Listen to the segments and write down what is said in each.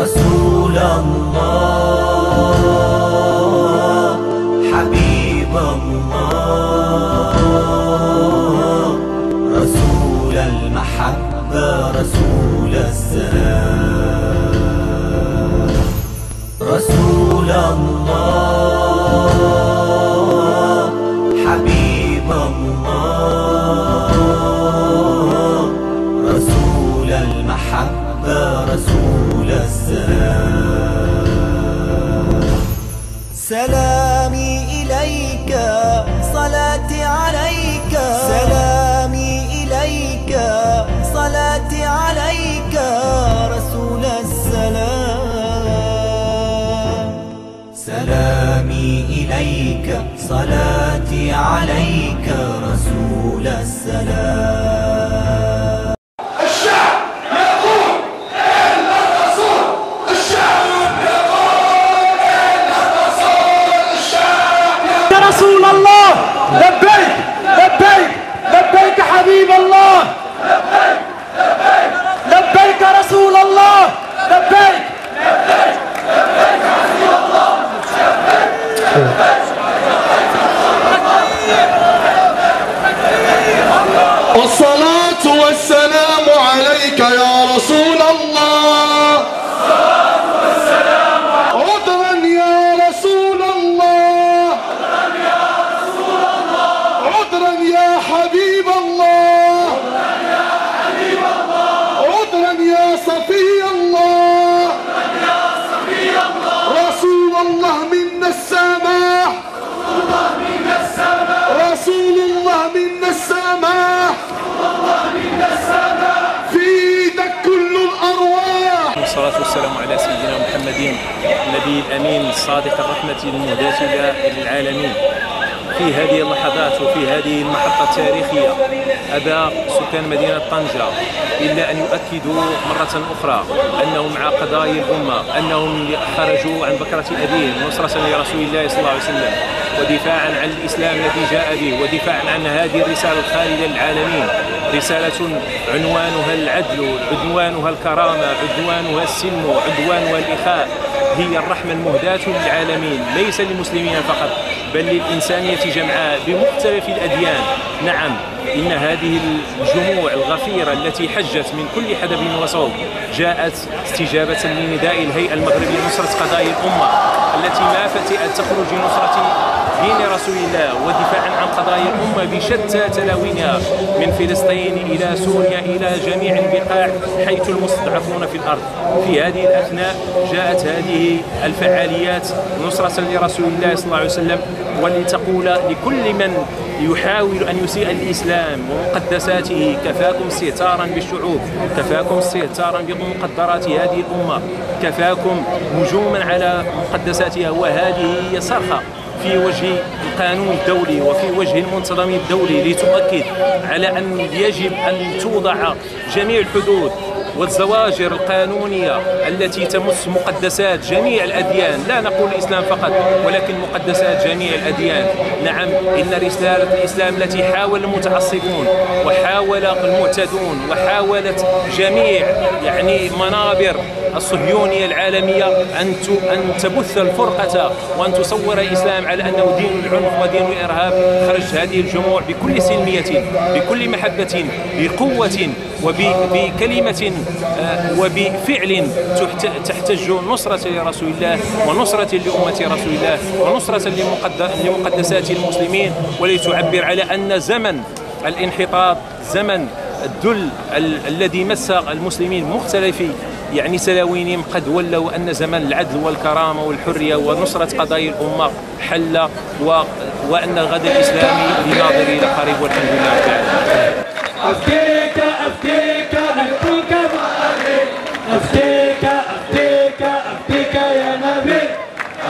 رسول الله حبيب الله، رسول المحبة رسول السلام. رسول الله حبيب الله، رسول المحبة رسول السلام. سلامي إليك صلاتي عليك، سلامي إليك صلاتي عليك رسول السلام. سلامي إليك صلاتي عليك رسول السلام. الشعب يقول إلا الرسول، الشعب يقول إلا الرسول، الشعب يقول يا رسول الله لبيك لبيك لبيك حبيب الله، لبيك لبيك لبيك رسول الله، لبيك لبيك لبيك حبيب الله، والصلاة والسلام عليك يا رسول الله، الصلاة والسلام عذرا يا رسول الله، عذرا يا رسول الله، عذرا يا حبيب الله، عذرا يا حبيب الله، عذرا يا صفي الله، عذرا يا صفي الله، رسول الله منا السماح، رسول الله منا السماح، رسول الله منا السماح، في ايدك كل الارواح. والصلاة والسلام على سيدنا محمد النبي الأمين الصادق الرحمة المهداة للعالمين. في هذه اللحظات وفي هذه المحطة التاريخية أبى سكان مدينة طنجة إلا أن يؤكدوا مرة أخرى أنهم مع قضايا الأمة، أنهم خرجوا عن بكرة أبيهم نصرة لرسول الله صلى الله عليه وسلم، ودفاعا عن الإسلام الذي جاء به، ودفاعا عن هذه الرسالة الخالدة للعالمين، رسالة عنوانها العدل، عنوانها الكرامة، عنوانها السلم، عنوانها الإخاء، هي الرحمة المهداة للعالمين، ليس للمسلمين فقط بل للإنسانية جمعاء بمختلف الأديان. نعم، إن هذه الجموع الغفيرة التي حجت من كل حدب وصوب جاءت استجابة لنداء الهيئة المغربية لنصرة قضايا الأمة التي ما فتئت تخرج لنصرة دين رسول الله ودفاعا عن قضايا الأمة بشتى تلاوينها، من فلسطين إلى سوريا إلى جميع البقاع حيث المستضعفون في الأرض. في هذه الأثناء جاءت هذه الفعاليات نصرة لرسول الله صلى الله عليه وسلم، ولتقول لكل من يحاول أن يسيء الإسلام ومقدساته: كفاكم استهتارا بالشعوب، كفاكم استهتارا بمقدرات هذه الأمة، كفاكم هجوما على مقدساتها. وهذه هي صرخة في وجه القانون الدولي وفي وجه المنتظم الدولي لتؤكد على أن يجب أن توضع جميع الحدود والزواجر القانونية التي تمس مقدسات جميع الأديان، لا نقول الإسلام فقط ولكن مقدسات جميع الأديان. نعم، إن رسالة الإسلام التي حاول المتعصبون وحاول المعتدون وحاولت جميع منابر الصهيونية العالمية أن تبث الفرقة وأن تصور الإسلام على أنه دين العنف ودين الإرهاب، خرج هذه الجموع بكل سلمية، بكل محبة، بقوة، وبكلمة وبفعل تحتج نصرة لرسول الله ونصرة لأمة رسول الله ونصرة لمقدسات المسلمين، ولتعبر على أن زمن الانحطاط، زمن الذل الذي مس المسلمين مختلف سلاوينهم قد ولوا، أن زمن العدل والكرامة والحرية ونصرة قضايا الأمة حل، وأن الغد الإسلامي لناظرين قريب، والحمد لله رب العالمين. أفديك أفديك نبيك أفديك أفديك أفديك يا نبي،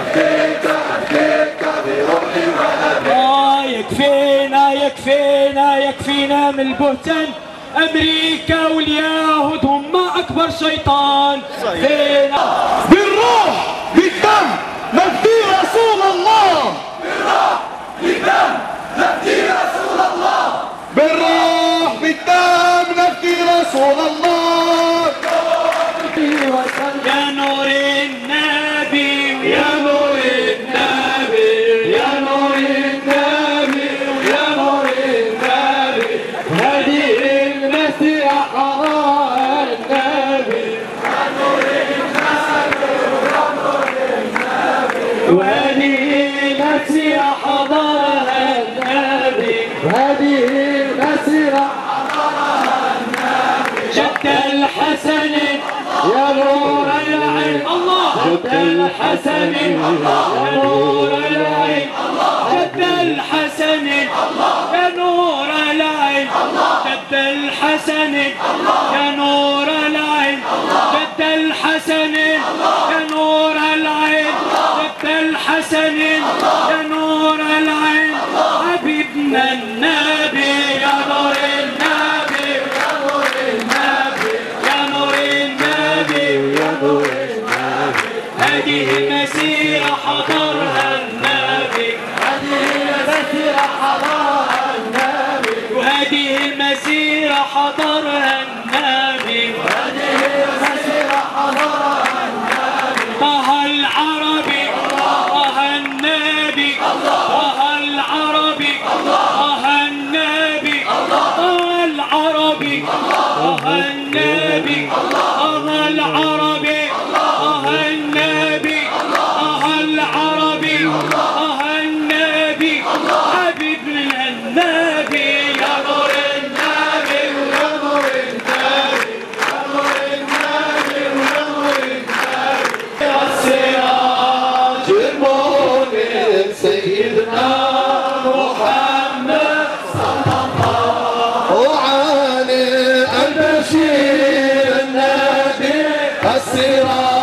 أفديك أفديك بروحي وأبي. يكفينا يكفينا يكفينا من البهتان، أمريكا واليهود هم أكبر شيطان. فينا بالروح بالدم نفدي رسول الله، بالروح بالدم نفدي رسول الله، بالروح بالدم نفدي رسول الله. يا نور المسيرة حضرها النبي، هذه المسيرة جد الحسن يا نور العين، الله جد الحسن يا نور العين، جد الحسن يا نور العين، جد الحسن يا نور العين، جد الحسن يا نور العين، جد الحسن يا نور العين، حبيبنا النبي يا نور النبي يا نور النبي يا نور النبي يا نور النبي، هذه مسيرة حضرها النبي، هذه مسيرة حضرها النبي، وهذه المسيرة حضرها النبي، وهذه المسيرة حضرها النبي، طه العربي طه النبي طه العربي طه النبي طه العربي طه النبي طه العربي طه النبي طه العربي طه النبي، حبيبنا النبي يا نور النبي يا نور النبي يا نور النبي يا نور النبي، يا السراج المنير سيدنا محمد وعلي البشير النبي السراج